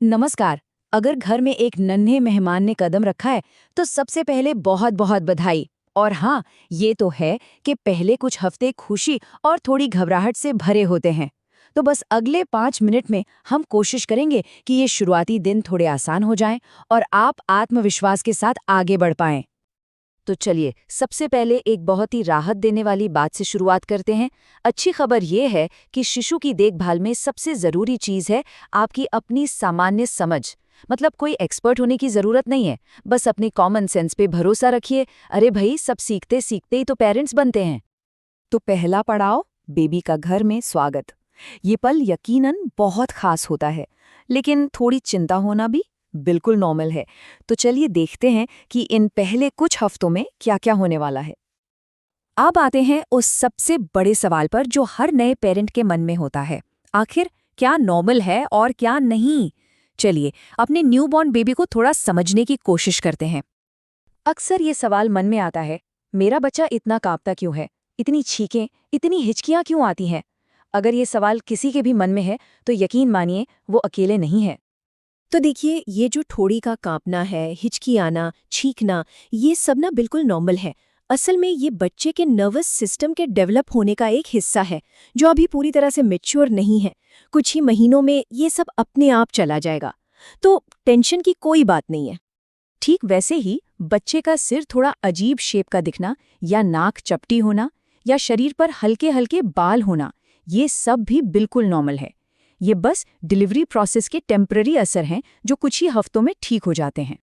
नमस्कार। अगर घर में एक नन्हे मेहमान ने कदम रखा है तो सबसे पहले बहुत बहुत बधाई। और हाँ, ये तो है कि पहले कुछ हफ्ते खुशी और थोड़ी घबराहट से भरे होते हैं। तो बस अगले 5 मिनट में हम कोशिश करेंगे कि ये शुरुआती दिन थोड़े आसान हो जाएं और आप आत्मविश्वास के साथ आगे बढ़ पाएं। तो चलिए, सबसे पहले एक बहुत ही राहत देने वाली बात से शुरुआत करते हैं। अच्छी खबर ये है कि शिशु की देखभाल में सबसे ज़रूरी चीज़ है आपकी अपनी सामान्य समझ। मतलब कोई एक्सपर्ट होने की ज़रूरत नहीं है, बस अपने कॉमन सेंस पे भरोसा रखिए। अरे भाई, सब सीखते सीखते ही तो पेरेंट्स बनते हैं। तो पहला पड़ाव, बेबी का घर में स्वागत। ये पल यकीनन बहुत खास होता है, लेकिन थोड़ी चिंता होना भी बिल्कुल नॉर्मल है। तो चलिए देखते हैं कि इन पहले कुछ हफ्तों में क्या-क्या होने वाला है। अब आते हैं उस सबसे बड़े सवाल पर जो हर नए पेरेंट के मन में होता है। आखिर क्या नॉर्मल है और क्या नहीं? चलिए, अपने न्यूबॉर्न बेबी को थोड़ा समझने की कोशिश करते हैं। अक्सर ये सवाल मन में आता है, मेरा बच्चा इतना कांपता क्यों है? इतनी छींकें, इतनी हिचकियां क्यों आती हैं? अगर ये सवाल किसी के भी मन में है, तो यकीन मानिए वो अकेले नहीं है। तो देखिए, ये जो ठोड़ी का कांपना है, हिचकी आना, छींकना, ये सब ना बिल्कुल नॉर्मल है। असल में ये बच्चे के नर्वस सिस्टम के डेवलप होने का एक हिस्सा है, जो अभी पूरी तरह से मैच्योर नहीं है। कुछ ही महीनों में ये सब अपने आप चला जाएगा। तो टेंशन की कोई बात नहीं है। ठीक वैसे ही बच्चे का सिर थोड़ा अजीब शेप का दिखना, या नाक चपटी होना, या शरीर पर हल्के हल्के बाल होना, ये सब भी बिल्कुल नॉर्मल है। ये बस डिलीवरी प्रोसेस के टेम्पररी असर हैं जो कुछ ही हफ्तों में ठीक हो जाते हैं।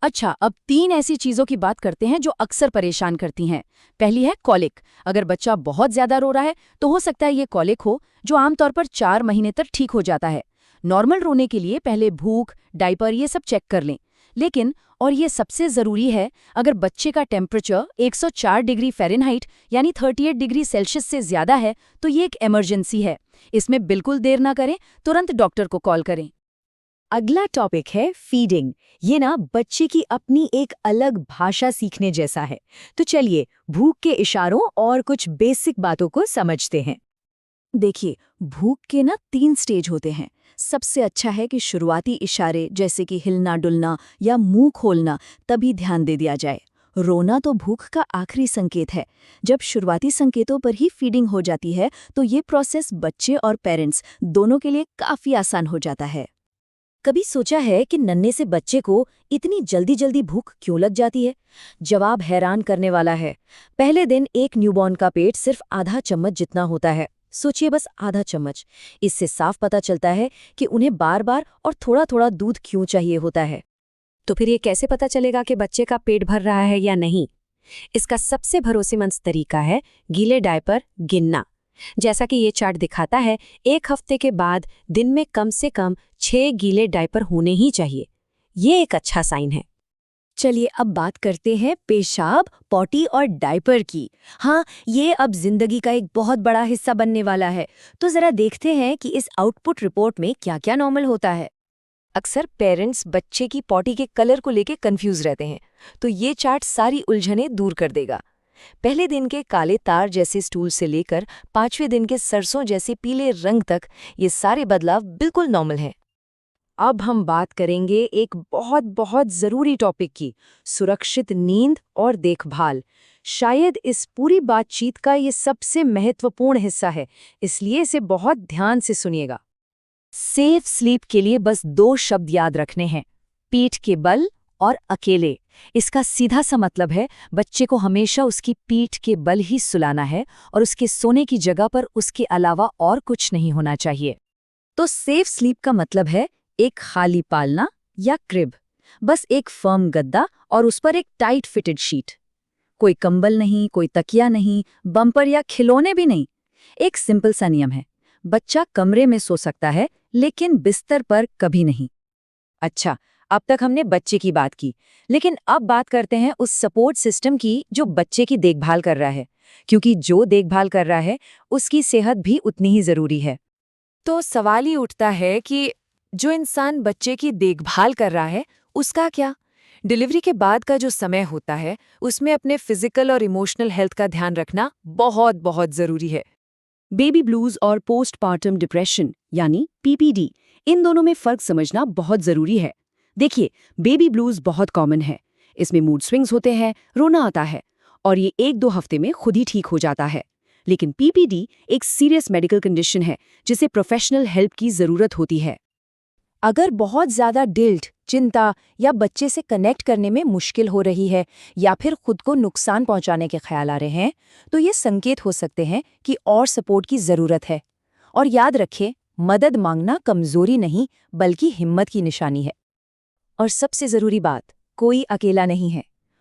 अच्छा, अब 3 ऐसी चीज़ों की बात करते हैं जो अक्सर परेशान करती हैं। पहली है कॉलिक। अगर बच्चा बहुत ज़्यादा रो रहा है तो हो सकता है ये कॉलिक हो, जो आमतौर पर 4 महीने तक ठीक हो जाता है। नॉर्मल रोने के लिए पहले भूख, डायपर ये सब चेक कर लें। लेकिन, और ये सबसे ज़रूरी है, अगर बच्चे का टेम्परेचर 104 डिग्री फ़ारेनहाइट यानी 38 डिग्री सेल्सियस से ज़्यादा है तो ये एक इमरजेंसी है। इसमें बिल्कुल देर ना करें, तुरंत डॉक्टर को कॉल करें। अगला टॉपिक है फीडिंग। ये ना बच्चे की अपनी एक अलग भाषा सीखने जैसा है। तो चलिए, भूख के इशारों और कुछ बेसिक बातों को समझते हैं। देखिए, भूख के ना 3 स्टेज होते हैं। सबसे अच्छा है कि शुरुआती इशारे जैसे कि हिलना डुलना या मुंह खोलना तभी ध्यान दे दिया जाए। रोना तो भूख का आखिरी संकेत है। जब शुरुआती संकेतों पर ही फीडिंग हो जाती है तो ये प्रोसेस बच्चे और पेरेंट्स दोनों के लिए काफी आसान हो जाता है। कभी सोचा है कि नन्हे से बच्चे को इतनी जल्दी जल्दी भूख क्यों लग जाती है? जवाब हैरान करने वाला है। पहले दिन एक न्यूबॉर्न का पेट सिर्फ आधा चम्मच जितना होता है। सोचिए, बस आधा चम्मच। इससे साफ पता चलता है कि उन्हें बार बार और थोड़ा थोड़ा दूध क्यों चाहिए होता है। तो फिर ये कैसे पता चलेगा कि बच्चे का पेट भर रहा है या नहीं? इसका सबसे भरोसेमंद तरीका है गीले डायपर गिनना। जैसा कि ये चार्ट दिखाता है, 1 हफ्ते के बाद दिन में कम से कम 6 गीले डायपर होने ही चाहिए। ये एक अच्छा साइन है। चलिए, अब बात करते हैं पेशाब, पॉटी और डायपर की। हाँ, ये अब जिंदगी का एक बहुत बड़ा हिस्सा बनने वाला है। तो जरा देखते हैं कि इस आउटपुट रिपोर्ट में क्या-क्या नॉर्मल होता है। अक्सर पेरेंट्स बच्चे की पॉटी के कलर को लेके कंफ्यूज रहते हैं, तो ये चार्ट सारी उलझनें दूर कर देगा। पहले दिन के काले तार जैसे स्टूल से लेकर 5वें दिन के सरसों जैसे पीले रंग तक ये सारे बदलाव बिल्कुल नॉर्मल हैं। अब हम बात करेंगे एक बहुत बहुत ज़रूरी टॉपिक की, सुरक्षित नींद और देखभाल। शायद इस पूरी बातचीत का ये सबसे महत्वपूर्ण हिस्सा है, इसलिए इसे बहुत ध्यान से सुनिएगा। सेफ स्लीप के लिए बस 2 शब्द याद रखने हैं, पीठ के बल और अकेले। इसका सीधा सा मतलब है बच्चे को हमेशा उसकी पीठ के बल ही सुलाना है और उसके सोने की जगह पर उसके अलावा और कुछ नहीं होना चाहिए। तो सेफ स्लीप का मतलब है एक खाली पालना या क्रिब, बस एक फर्म गद्दा और उस पर एक टाइट फिटेड शीट। कोई कंबल नहीं, कोई तकिया नहीं, बम्पर या खिलौने भी नहीं। एक सिंपल सा नियम है, बच्चा कमरे में सो सकता है लेकिन बिस्तर पर कभी नहीं। अच्छा, अब तक हमने बच्चे की बात की, लेकिन अब बात करते हैं उस सपोर्ट सिस्टम की जो बच्चे की देखभाल कर रहा है, क्योंकि जो देखभाल कर रहा है उसकी सेहत भी उतनी ही जरूरी है। तो सवाल ही उठता है कि जो इंसान बच्चे की देखभाल कर रहा है उसका क्या? डिलीवरी के बाद का जो समय होता है उसमें अपने फिजिकल और इमोशनल हेल्थ का ध्यान रखना बहुत बहुत जरूरी है। बेबी ब्लूज और पोस्टपार्टम डिप्रेशन यानी पीपीडी, इन दोनों में फ़र्क समझना बहुत ज़रूरी है। देखिए, बेबी ब्लूज़ बहुत कॉमन है। इसमें मूड स्विंग्स होते हैं, रोना आता है, और ये 1-2 हफ्ते में खुद ही ठीक हो जाता है। लेकिन पीपीडी एक सीरियस मेडिकल कंडीशन है जिसे प्रोफेशनल हेल्प की ज़रूरत होती है। अगर बहुत ज़्यादा गिल्ट, चिंता या बच्चे से कनेक्ट करने में मुश्किल हो रही है या फिर खुद को नुकसान पहुंचाने के ख्याल आ रहे हैं, तो ये संकेत हो सकते हैं कि और सपोर्ट की ज़रूरत है। और याद रखें, मदद मांगना कमज़ोरी नहीं बल्कि हिम्मत की निशानी है। और सबसे ज़रूरी बात, कोई अकेला नहीं है।